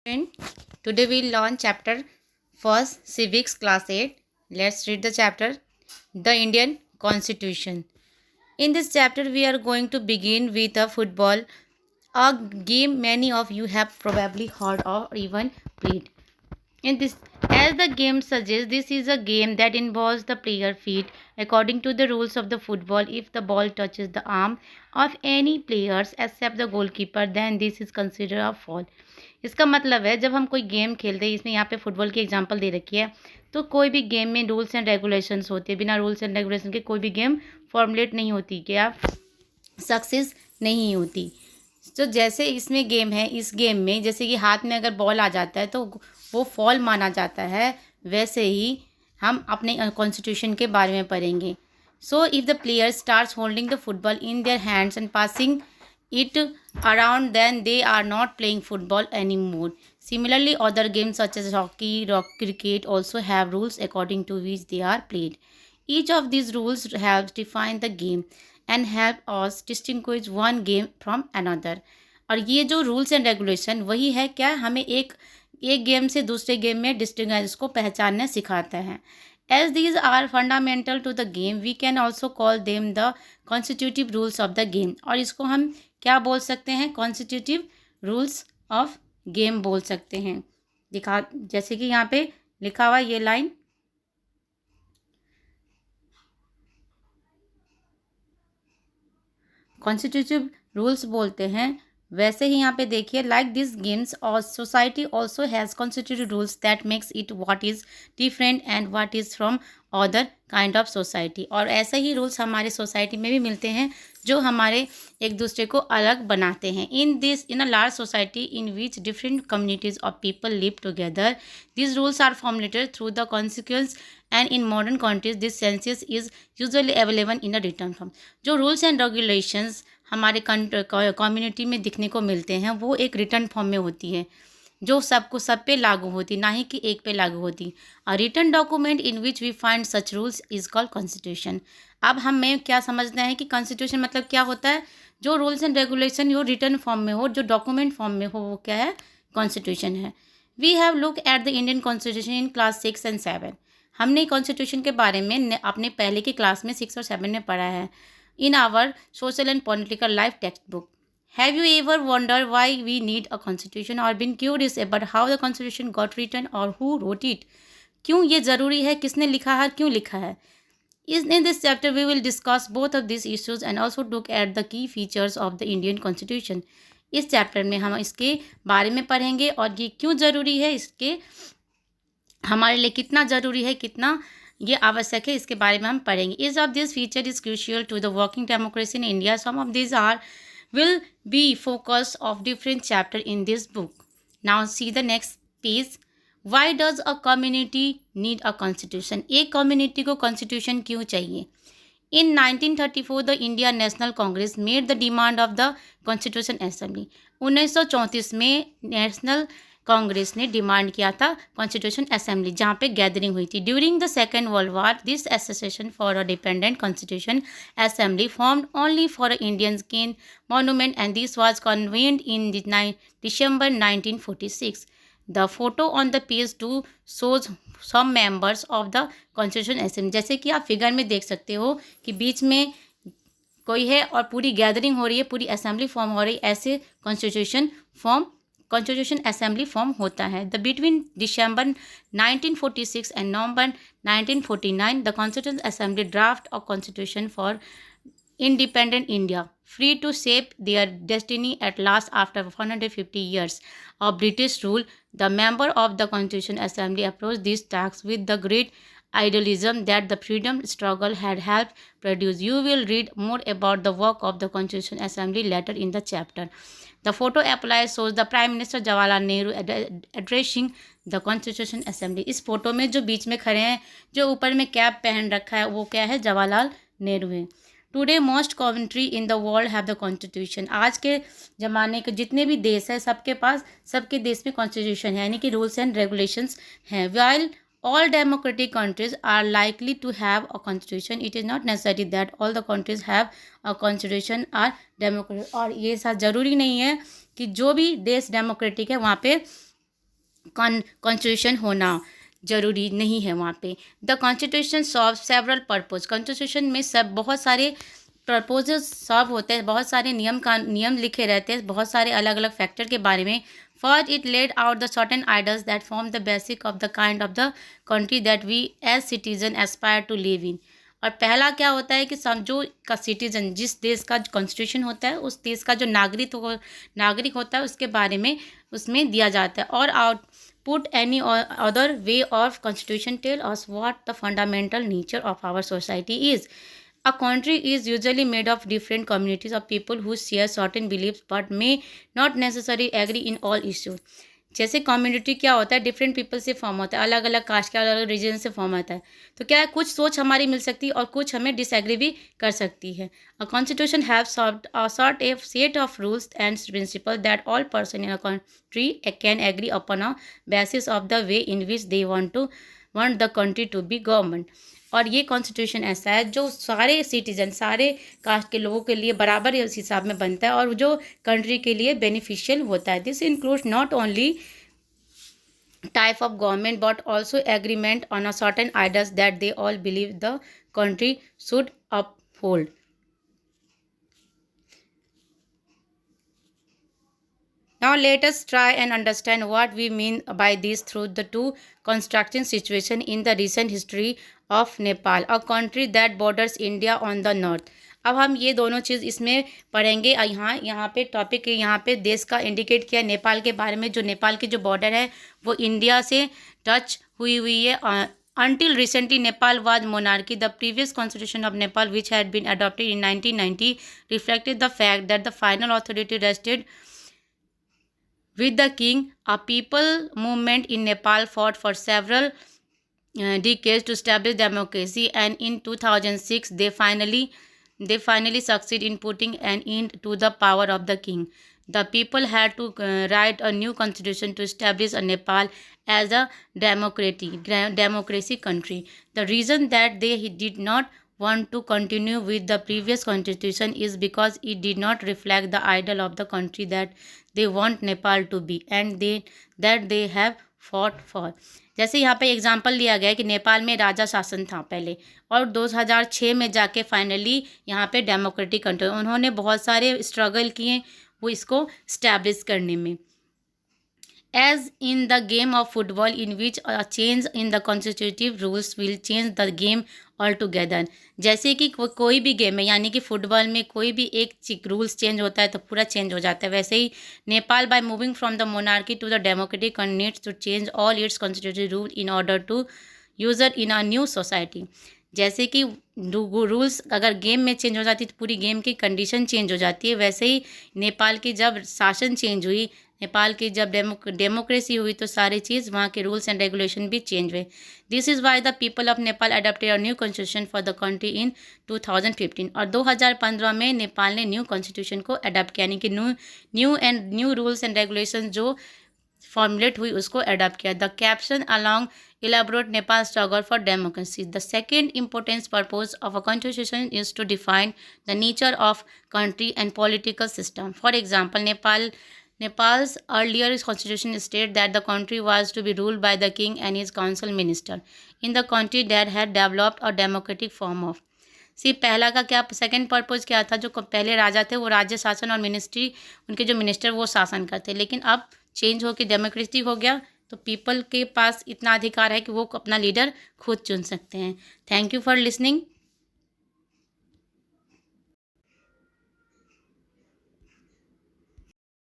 And today we'll learn chapter first civics class 8. Let's read the chapter the Indian Constitution. In this chapter we are going to begin with a football, a game many of you have probably heard or even played. In this, as the game suggests, this is a game that involves the player feet. According to the rules of the football, if the ball touches the arm of any players except the goalkeeper, then this is considered a foul. इसका मतलब है जब हम कोई game खेलते हैं, इसमें यहाँ पे फुटबॉल की एग्जांपल दे रखी है, तो कोई भी गेम में रूल्स एंड रेगुलेशंस होते हैं. बिना रूल्स एंड रेगुलेशन के कोई भी गेम फॉर्मुलेट नहीं होती, क्या सक्सेस नहीं होती. तो जैसे इसमें गेम है, इस गेम में जैसे कि हाथ में अगर बॉल आ जाता है तो वो फॉल माना जाता है, वैसे ही हम अपने कॉन्स्टिट्यूशन के बारे में पढ़ेंगे. So if the player starts holding the football in their hands and passing it around, then they are not playing football anymore. Similarly, other games such as hockey, cricket also have rules according to which they are played. Each of these rules helps define the game and help us distinguish one game from another. और ये जो rules and regulation वही है क्या, हमें एक game से दूसरे गेम में डिस्टिंग्विश को पहचानना सिखाता है. As these are fundamental to the game, we can also call them the constitutive rules of the game. और इसको हम क्या बोल सकते हैं, कॉन्स्टिट्यूटिव रूल्स ऑफ गेम बोल सकते हैं. दिखा जैसे कि यहाँ पे लिखा हुआ ये लाइन, कॉन्स्टिट्यूटिव रूल्स बोलते हैं, वैसे ही यहाँ पे देखिए, लाइक दिस गेम्स और society also has constitutive rules that makes it what is different and what is from other kind of society. और ऐसे ही रूल्स हमारे सोसाइटी में भी मिलते हैं जो हमारे एक दूसरे को अलग बनाते हैं. In a large society in which different communities of people live together, this rules are formulated through the consequence and in modern countries this senses is usually available in a written form. जो rules and regulations हमारे community में दिखने को मिलते हैं वो एक return form में होती है, जो सबको सब पे लागू होती, ना ही कि एक पे लागू होती. A written document in which we find such rules is called constitution. अब हमें क्या समझना है कि कॉन्स्टिट्यूशन मतलब क्या होता है, जो रूल्स एंड रेगुलेशन हो रिटर्न फॉर्म में हो, जो डॉक्यूमेंट फॉर्म में हो, वो क्या है, कॉन्स्टिट्यूशन है. We have look at the Indian constitution in class 6 and 7. हमने कॉन्स्टिट्यूशन के बारे में अपने पहले की क्लास में 6 और 7 में पढ़ा है, in our social and political life textbook. Have you ever wondered why we need a constitution or been curious about how the constitution got written or who wrote it? क्यों ये ज़रूरी है, किसने लिखा है, क्यों लिखा है. In this chapter we will discuss both of these issues and also look at the key features of the Indian Constitution. इस चैप्टर में हम इसके बारे में पढ़ेंगे और ये क्यों ज़रूरी है, इसके हमारे लिए कितना ज़रूरी है, कितना ये आवश्यक है, इसके बारे में हम पढ़ेंगे. Is of this feature is crucial to the working democracy in India. Some of this are will be focus of different chapter in this book. Now see the next page. Why does a community need a constitution. एक community को constitution क्यों चाहिए. In 1934 the India national congress made the demand of the constitution assembly. 1934 में national Congress ने demand किया था constitution assembly, जहाँ पे गैदरिंग हुई थी. During the second world war this association for a dependent constitution assembly formed only for Indians can monument and this was convened in December 1946. The photo on the page 2 shows some members of the constitution assembly. जैसे कि आप figure में देख सकते हो कि बीच में कोई है और पूरी गैदरिंग हो रही है, पूरी असेंबली फॉर्म हो रही है, ऐसे कॉन्स्टिट्यूशन असेंबली फॉर्म होता है. The between December 1946 and November 1949 the constitution assembly draft of constitution for independent India, free to shape their destiny at last after 150 years of British rule. The member of the Constitution Assembly approached this task with the great idealism that the freedom struggle had helped produce. You will read more about the work of the Constitution Assembly later in the chapter. The photo applies shows the Prime Minister Jawaharlal Nehru addressing the Constitution Assembly. इस photo में जो बीच में खड़े हैं, जो ऊपर में cap पहन रखा है, वो क्या है, जवाहरलाल नेहरू है. Today most country in the world have the constitution. आज के ज़माने के जितने भी देश हैं, सबके पास, सबके देश में कॉन्स्टिट्यूशन है, यानी कि रूल्स एंड रेगुलेशंस हैं. While all democratic countries are likely to have a constitution, it is not necessary that all the countries have a constitution or democratic. और ये साथ ज़रूरी नहीं है कि जो भी देश डेमोक्रेटिक है वहाँ पे कॉन्स्टिट्यूशन होना जरूरी नहीं है वहाँ पे। The constitution solve several purpose, constitution में सब बहुत सारे प्रपोजल्स सॉल्व होते हैं, बहुत सारे नियम लिखे रहते हैं बहुत सारे अलग अलग फैक्टर के बारे में। First it laid out the certain ideals that form the basic of the kind of the country that we as citizen aspire to live in. और पहला क्या होता है कि समझो का सिटीजन, जिस देश का कॉन्स्टिट्यूशन होता है उस देश का जो नागरिक होता है उसके बारे में उसमें दिया जाता है। और out put any other way of constitution tell us what the fundamental nature of our society is. A country is usually made of different communities of people who share certain beliefs but may not necessarily agree in all issues. जैसे community क्या होता है, different people से form होता है, अलग अलग cast के अलग अलग रीजन से फॉर्म होता है। तो क्या है, कुछ सोच हमारी मिल सकती है और कुछ हमें डिसएग्री भी कर सकती है। A constitution have sort a set of rules and principle that all person in a country can agree upon a basis of the way in which they want the country to be government. और ये constitution ऐसा है जो सारे citizen, सारे cast के लोगों के लिए बराबर इस हिसाब में बनता है और जो कंट्री के लिए बेनिफिशियल होता है। This includes not only type of government but also agreement on a certain ideas that they all believe the country should uphold. Now let us try and understand what we mean by this through the two construction situation in the recent history of Nepal, a country that borders India on the north. अब हम ये दोनों चीज़ इसमें पढ़ेंगे। यहाँ पे topic यहाँ पे देश का इंडिकेट किया नेपाल के बारे में। जो नेपाल की जो बॉर्डर है वो इंडिया से टच हुई है। Until recently, Nepal was monarchy. The previous constitution of Nepal, which had been adopted in 1990, reflected the fact that the final authority rested with the king. A people movement in Nepal fought for several decades to establish democracy, and in 2006 they finally succeed in putting an end to the power of the king. The people had to write a new constitution to establish a Nepal as a democracy country. The reason that they did not want to continue with the previous constitution is because it did not reflect the ideal of the country that they want Nepal to be and that they have fought for. जैसे यहाँ पे example लिया गया है कि नेपाल में राजा शासन था पहले और 2006 में जाके फाइनली यहाँ पे डेमोक्रेटिक कंट्री, उन्होंने बहुत सारे स्ट्रगल किए वो इसको स्टैब्लिश करने में। As in the game of football, in which a change in the constitutive rules will change the game altogether. जैसे कि कोई भी गेम है, यानी कि फुटबॉल में कोई भी एक रूल्स चेंज होता है तो पूरा चेंज हो जाता है, वैसे ही Nepal by moving from the monarchy to the democratic needs to change all its constitutive rule in order to use it in a new society. जैसे कि रूल्स अगर गेम में चेंज हो जाती है तो पूरी गेम की कंडीशन चेंज हो जाती है, वैसे ही नेपाल की जब शासन चेंज हुई, नेपाल की जब डेमोक्रेसी हुई तो सारी चीज़ वहाँ के रूल्स एंड रेगुलेशन भी चेंज हुए। This is why the people of Nepal adopted a new constitution for the country in 2015। और 2015 में नेपाल ने न्यू कॉन्स्टिट्यूशन को अडॉप्ट किया, यानी कि न्यू रूल्स एंड रेगुलेशन जो फॉर्मुलेट हुई उसको अडॉप्ट किया। The caption along elaborate Nepal struggle for democracy. The second important purpose of a constitution is to define the nature of country and political system. For example, Nepal's earlier constitution stated that the country was to be ruled by the king and his council minister in the country that had developed a democratic form of। पहला का क्या second purpose क्या था, जो पहले राजा थे वो राज्य शासन और मिनिस्ट्री, उनके जो मिनिस्टर वो शासन करते, लेकिन अब चेंज होकर डेमोक्रेसी हो गया तो पीपल के पास इतना अधिकार है कि वो अपना लीडर खुद चुन सकते हैं। Thank you for listening.